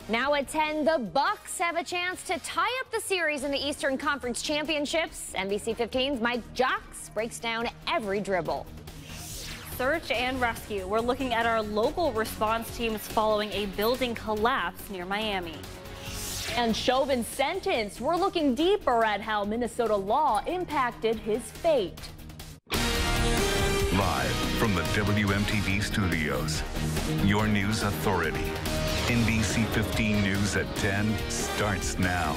Now at 10, the Bucks have a chance to tie up the series in the Eastern Conference Championships. NBC 15's Mike Jocks breaks down every dribble. Search and rescue. We're looking at our local response teams following a building collapse near Miami. And Chauvin's sentence. We're looking deeper at how Minnesota law impacted his fate. Live from the WMTV studios, your news authority. NBC 15 News at 10 starts now.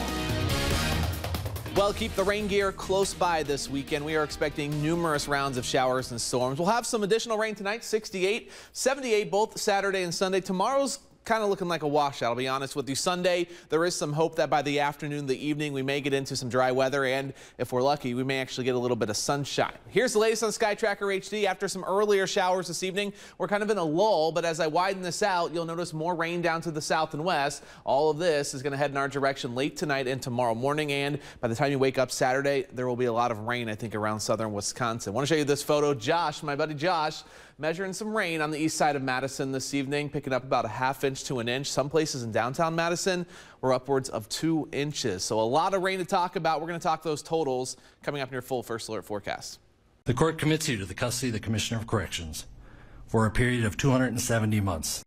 Well, keep the rain gear close by this weekend. We are expecting numerous rounds of showers and storms. We'll have some additional rain tonight, 68, 78 both Saturday and Sunday. Tomorrow's kind of looking like a washout, I'll be honest with you. Sunday, there is some hope that by the afternoon, the evening, we may get into some dry weather, and if we're lucky, we may actually get a little bit of sunshine. Here's the latest on Sky Tracker HD. After some earlier showers this evening, we're kind of in a lull, but as I widen this out, you'll notice more rain down to the south and west. All of this is going to head in our direction late tonight and tomorrow morning, and by the time you wake up Saturday, there will be a lot of rain, I think, around southern Wisconsin. I want to show you this photo. Josh, my buddy Josh, measuring some rain on the east side of Madison this evening, picking up about a ½ inch to an inch. Some places in downtown Madison were upwards of 2 inches. So a lot of rain to talk about. We're going to talk those totals coming up in your full First Alert forecast. The court commits you to the custody of the Commissioner of Corrections for a period of 270 months.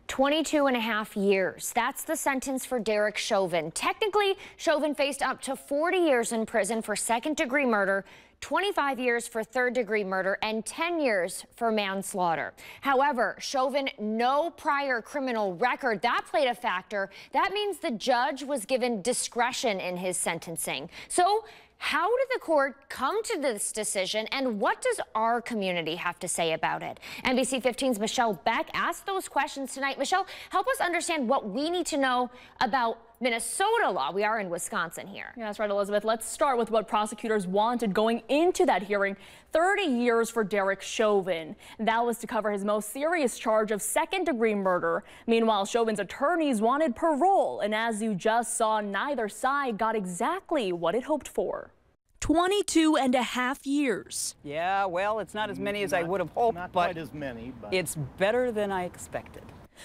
22.5 years. That's the sentence for Derek Chauvin. Technically, Chauvin faced up to 40 years in prison for second-degree murder, 25 years for third-degree murder, and 10 years for manslaughter. However, Chauvin, no prior criminal record. That played a factor. That means the judge was given discretion in his sentencing. So, how did the court come to this decision, and what does our community have to say about it? NBC 15's Michelle Beck asked those questions tonight. Michelle, help us understand what we need to know about Minnesota law. We are in Wisconsin here. Yeah, that's right, Elizabeth. Let's start with what prosecutors wanted going into that hearing. 30 years for Derek Chauvin. That was to cover his most serious charge of second-degree murder. Meanwhile, Chauvin's attorneys wanted parole, and as you just saw, neither side got exactly what it hoped for. 22.5 years. Yeah, well, it's not as many as I would have hoped, not but quite as many, but it's better than I expected.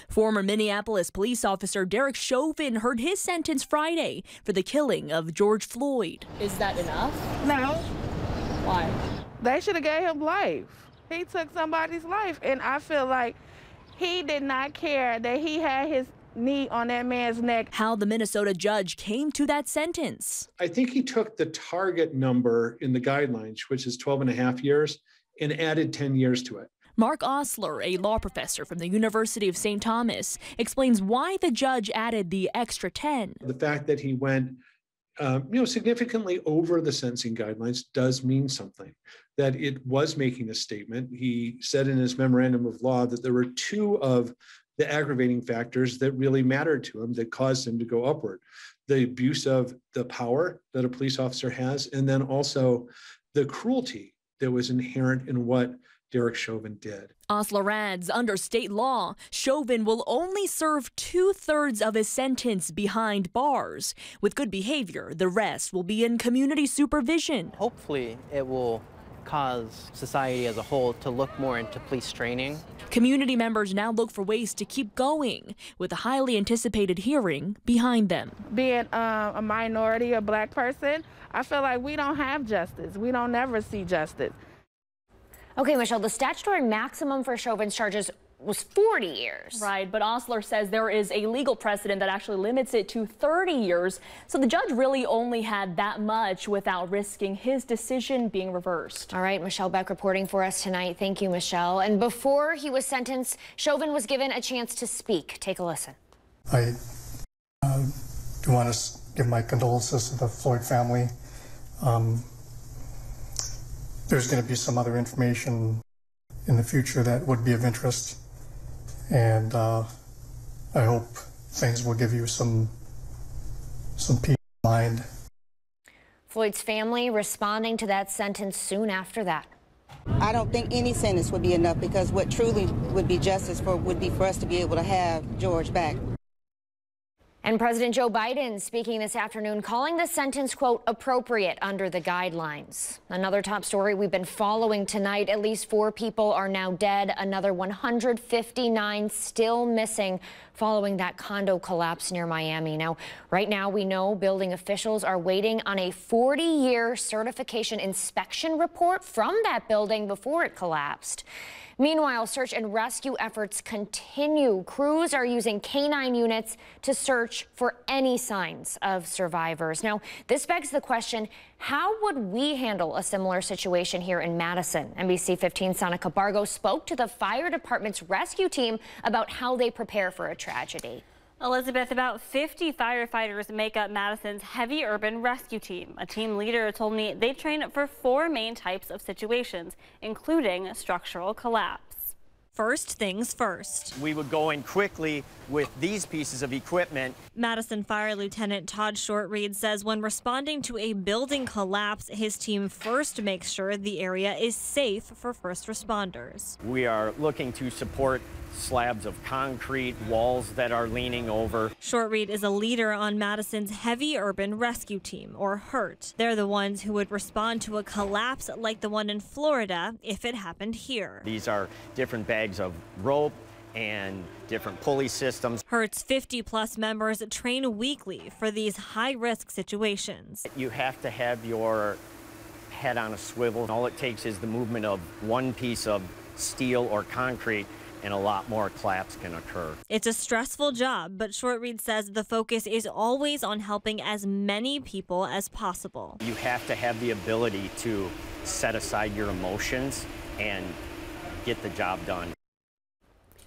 Former Minneapolis police officer Derek Chauvin heard his sentence Friday for the killing of George Floyd. Is that enough? No. Why? They should have gave him life. He took somebody's life, and I feel like he did not care that he had his knee on that man's neck. How the Minnesota judge came to that sentence. I think he took the target number in the guidelines, which is 12.5 years, and added 10 years to it. Mark Osler, a law professor from the University of St. Thomas, explains why the judge added the extra 10. The fact that he went significantly over the sentencing guidelines does mean something, that it was making a statement. He said in his memorandum of law that there were 2 of the aggravating factors that really mattered to him that caused him to go upward. The abuse of the power that a police officer has, and then also the cruelty that was inherent in what Derek Chauvin did. Osler adds, under state law, Chauvin will only serve 2/3 of his sentence behind bars. With good behavior, the rest will be in community supervision. Hopefully, it will cause society as a whole to look more into police training. Community members now look for ways to keep going, with a highly anticipated hearing behind them. Being a minority, a black person, I feel like we don't have justice. We don't never see justice. Okay, Michelle, the statutory maximum for Chauvin's charges was 40 years. Right, but Osler says there is a legal precedent that actually limits it to 30 years. So the judge really only had that much without risking his decision being reversed. All right, Michelle Beck reporting for us tonight. Thank you, Michelle. And before he was sentenced, Chauvin was given a chance to speak. Take a listen. I do want to give my condolences to the Floyd family. There's going to be some other information in the future that would be of interest, and I hope things will give you some peace of mind. Floyd's family responding to that sentence soon after that. I don't think any sentence would be enough, because what truly would be justice would be for us to be able to have George back. And President Joe Biden speaking this afternoon, calling the sentence, quote, appropriate under the guidelines. Another top story we've been following tonight. At least 4 people are now dead. Another 159 still missing following that condo collapse near Miami. Now, right now, we know building officials are waiting on a 40-year certification inspection report from that building before it collapsed. Meanwhile, search and rescue efforts continue. Crews are using canine units to search for any signs of survivors. Now, this begs the question, how would we handle a similar situation here in Madison? NBC 15's Sana Cabargo spoke to the fire department's rescue team about how they prepare for a tragedy. Elizabeth, about 50 firefighters make up Madison's heavy urban rescue team. A team leader told me they train for 4 main types of situations, including structural collapse. First things first. We would go in quickly with these pieces of equipment. Madison Fire Lieutenant Todd Shortreed says when responding to a building collapse, his team first makes sure the area is safe for first responders. We are looking to support slabs of concrete, walls that are leaning over. Shortreed is a leader on Madison's Heavy Urban Rescue Team, or HURT. They're the ones who would respond to a collapse like the one in Florida if it happened here. These are different bags of rope and different pulley systems. HURT's 50-plus members train weekly for these high-risk situations. You have to have your head on a swivel. All it takes is the movement of one piece of steel or concrete, and a lot more collapse can occur. It's a stressful job, but Shortreed says the focus is always on helping as many people as possible. You have to have the ability to set aside your emotions and get the job done.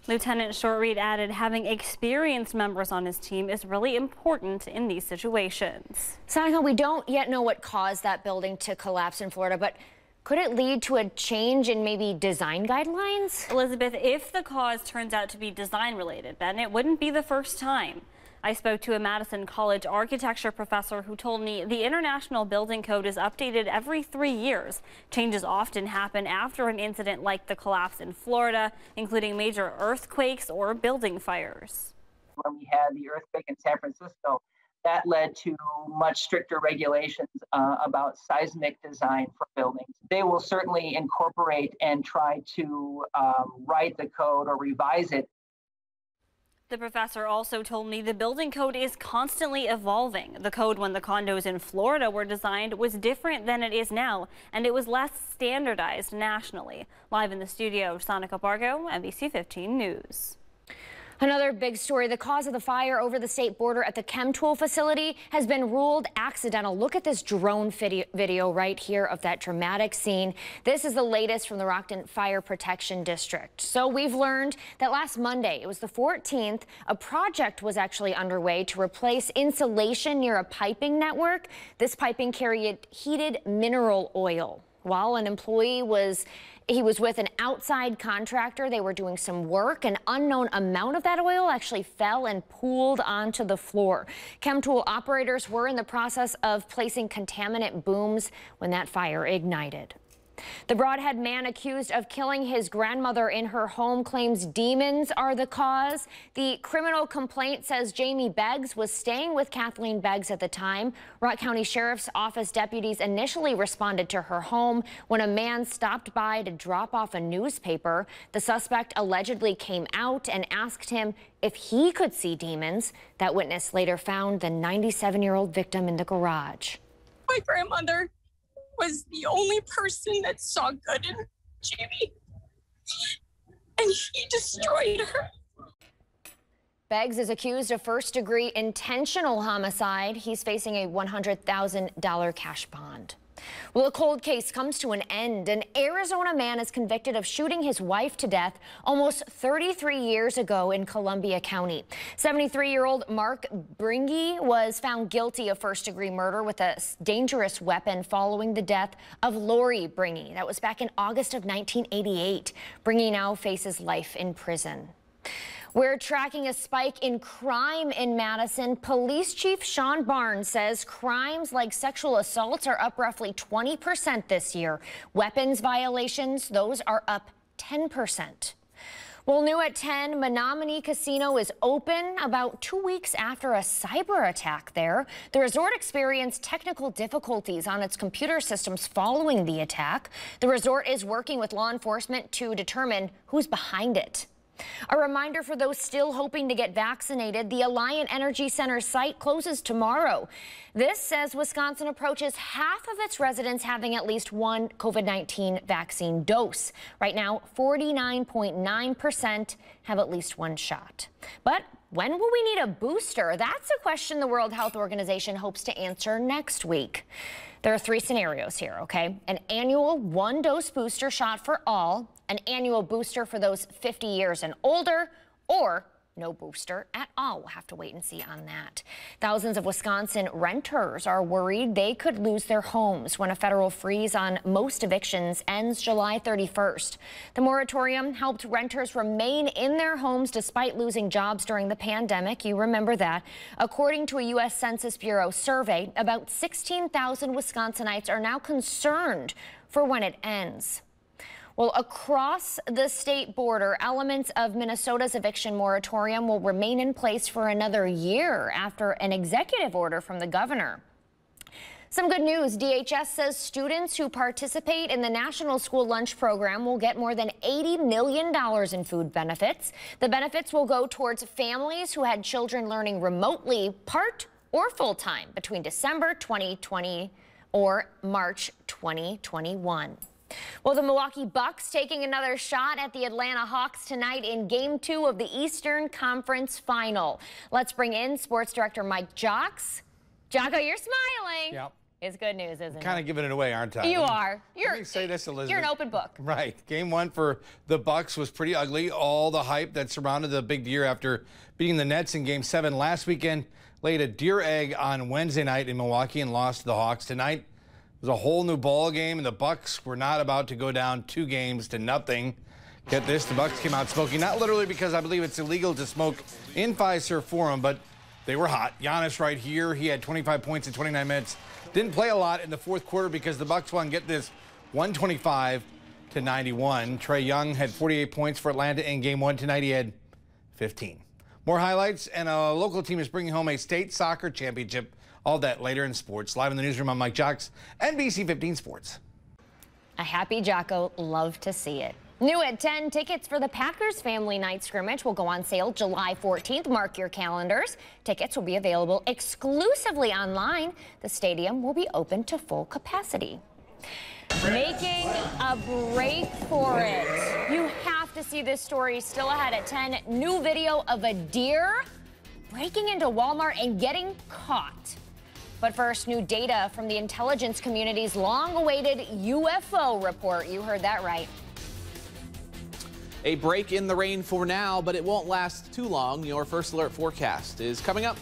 Lieutenant Shortreed added having experienced members on his team is really important in these situations. Sana, we don't yet know what caused that building to collapse in Florida, but could it lead to a change in maybe design guidelines? Elizabeth, if the cause turns out to be design related, then it wouldn't be the first time. I spoke to a Madison College architecture professor who told me the International Building Code is updated every 3 years. Changes often happen after an incident like the collapse in Florida, including major earthquakes or building fires. When we had the earthquake in San Francisco, that led to much stricter regulations about seismic design for buildings. They will certainly incorporate and try to write the code or revise it. The professor also told me the building code is constantly evolving. The code when the condos in Florida were designed was different than it is now, and it was less standardized nationally. Live in the studio, Sana Cabargo, NBC 15 News. Another big story, the cause of the fire over the state border at the Chemtool facility has been ruled accidental. Look at this drone video right here of that dramatic scene. This is the latest from the Rockton Fire Protection District. So we've learned that last Monday, it was the 14th, a project was actually underway to replace insulation near a piping network. This piping carried heated mineral oil. While an employee was with an outside contractor, they were doing some work. An unknown amount of that oil actually fell and pooled onto the floor. Chemtool operators were in the process of placing contaminant booms when that fire ignited. The Broadhead man accused of killing his grandmother in her home claims demons are the cause. The criminal complaint says Jamie Beggs was staying with Kathleen Beggs at the time. Rock County Sheriff's Office deputies initially responded to her home when a man stopped by to drop off a newspaper. The suspect allegedly came out and asked him if he could see demons. That witness later found the 97-year-old victim in the garage. My grandmother was the only person that saw good in Jamie, and he destroyed her. Beggs is accused of first-degree intentional homicide. He's facing a $100,000 cash bond. Well, a cold case comes to an end. An Arizona man is convicted of shooting his wife to death almost 33 years ago in Columbia County. 73-year-old Mark Bringy was found guilty of first-degree murder with a dangerous weapon following the death of Lori Bringy. That was back in August of 1988. Bringy now faces life in prison. We're tracking a spike in crime in Madison. Police Chief Sean Barnes says crimes like sexual assaults are up roughly 20% this year. Weapons violations, those are up 10%. Well, new at 10, Menominee Casino is open about 2 weeks after a cyber attack there. The resort experienced technical difficulties on its computer systems following the attack. The resort is working with law enforcement to determine who's behind it. A reminder for those still hoping to get vaccinated, the Alliant Energy Center site closes tomorrow. This as Wisconsin approaches half of its residents having at least one COVID-19 vaccine dose. Right now, 49.9% have at least one shot. But when will we need a booster? That's a question the World Health Organization hopes to answer next week. There are 3 scenarios here, okay? An annual 1-dose booster shot for all, an annual booster for those 50 years and older, or no booster at all. We'll have to wait and see on that. Thousands of Wisconsin renters are worried they could lose their homes when a federal freeze on most evictions ends July 31st. The moratorium helped renters remain in their homes despite losing jobs during the pandemic. You remember that. According to a U.S. Census Bureau survey, about 16,000 Wisconsinites are now concerned for when it ends. Well, across the state border, elements of Minnesota's eviction moratorium will remain in place for another year after an executive order from the governor. Some good news. DHS says students who participate in the National School Lunch Program will get more than $80 million in food benefits. The benefits will go towards families who had children learning remotely part or full-time between December 2020 or March 2021. Well, the Milwaukee Bucks taking another shot at the Atlanta Hawks tonight in Game 2 of the Eastern Conference Final. Let's bring in Sports Director Mike Jocks. Jocko, you're smiling. Yep. It's good news, isn't it? Kind of giving it away, aren't I? You are. Let me say this, Elizabeth. You're an open book. Right. Game 1 for the Bucks was pretty ugly. All the hype that surrounded the big deer after beating the Nets in Game 7 last weekend laid a deer egg on Wednesday night in Milwaukee and lost to the Hawks tonight. It was a whole new ball game, and the Bucks were not about to go down 2-0. Get this, the Bucks came out smoking, not literally because I believe it's illegal to smoke in Fiserv Forum, but they were hot. Giannis right here, he had 25 points in 29 minutes. Didn't play a lot in the fourth quarter because the Bucks won, get this, 125-91. Trae Young had 48 points for Atlanta in Game 1 tonight. He had 15. More highlights, and a local team is bringing home a state soccer championship. All that later in sports. Live in the newsroom, I'm Mike Jocks, NBC 15 Sports. A happy Jocko, love to see it. New at 10, tickets for the Packers Family Night Scrimmage will go on sale July 14th. Mark your calendars. Tickets will be available exclusively online. The stadium will be open to full capacity. Making a break for it. You have to see this story. Still ahead at 10. New video of a deer breaking into Walmart and getting caught. But first, new data from the intelligence community's long-awaited UFO report. You heard that right. A break in the rain for now, but it won't last too long. Your first alert forecast is coming up.